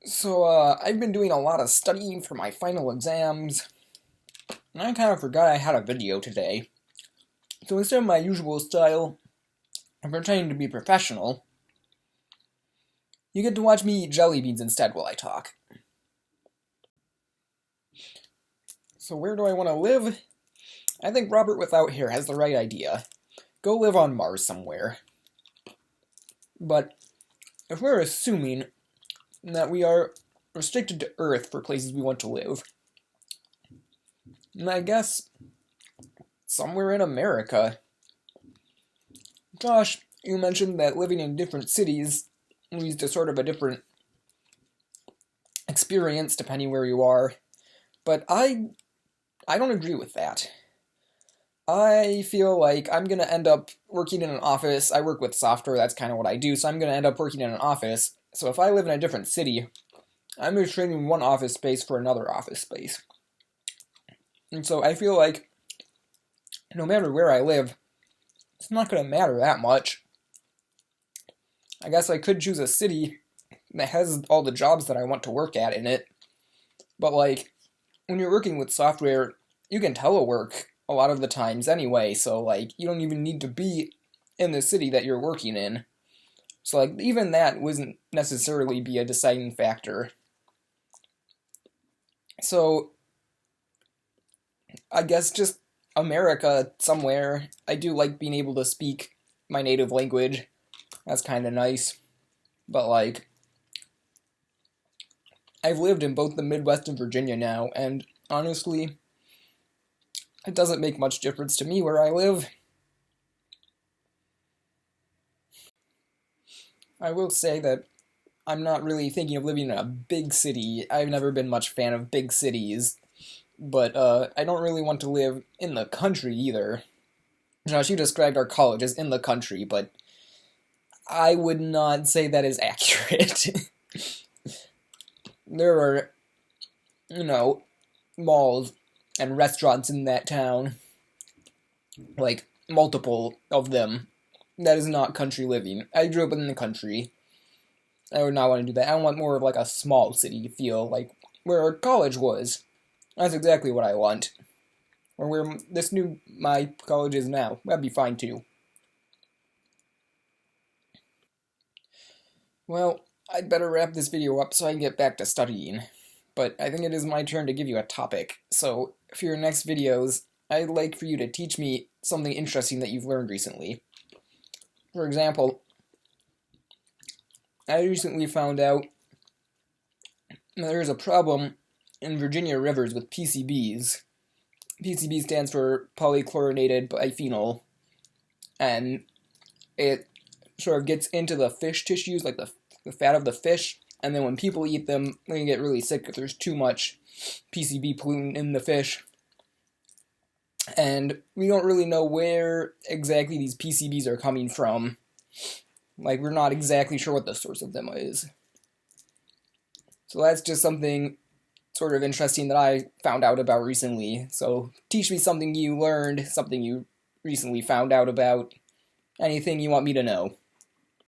I've been doing a lot of studying for my final exams, and I kind of forgot I had a video today. So instead of my usual style, of pretending to be professional, you get to watch me eat jelly beans instead while I talk. So where do I want to live? I think Robert without hair has the right idea. Go live on Mars somewhere. But if we're assuming that we are restricted to Earth for places we want to live, and I guess somewhere in America. Josh, you mentioned that living in different cities leads to sort of a different experience depending where you are, but I don't agree with that. I feel like I'm gonna end up working in an office. I work with software, that's kind of what I do, so I'm gonna end up working in an office. So if I live in a different city, I'm just trading one office space for another office space. And so I feel like no matter where I live, it's not going to matter that much. I guess I could choose a city that has all the jobs that I want to work at in it. But like, when you're working with software, you can telework a lot of the times anyway, so like, you don't even need to be in the city that you're working in. So like, even that wouldn't necessarily be a deciding factor. So, I guess just America somewhere. I do like being able to speak my native language. That's kind of nice. But like, I've lived in both the Midwest and Virginia now, and honestly, it doesn't make much difference to me where I live. I will say that I'm not really thinking of living in a big city. I've never been much fan of big cities. But I don't really want to live in the country either. Josh, you described our college as in the country, but I would not say that is accurate. There are, malls and restaurants in that town. Like, multiple of them. That is not country living. I grew up in the country. I would not want to do that. I want more of like a small city feel, like where our college was. That's exactly what I want. Or where my college is now. That'd be fine too. Well, I'd better wrap this video up so I can get back to studying. But I think it is my turn to give you a topic. So, for your next videos, I'd like for you to teach me something interesting that you've learned recently. For example, I recently found out that there's a problem in Virginia rivers with PCBs. PCB stands for polychlorinated biphenyl, and it sort of gets into the fish tissues, like the fat of the fish, and then when people eat them, they can get really sick if there's too much PCB pollutant in the fish. And we don't really know where exactly these PCBs are coming from. Like, we're not exactly sure what the source of them is. So that's just something sort of interesting that I found out about recently. So teach me something you learned, something you recently found out about, anything you want me to know.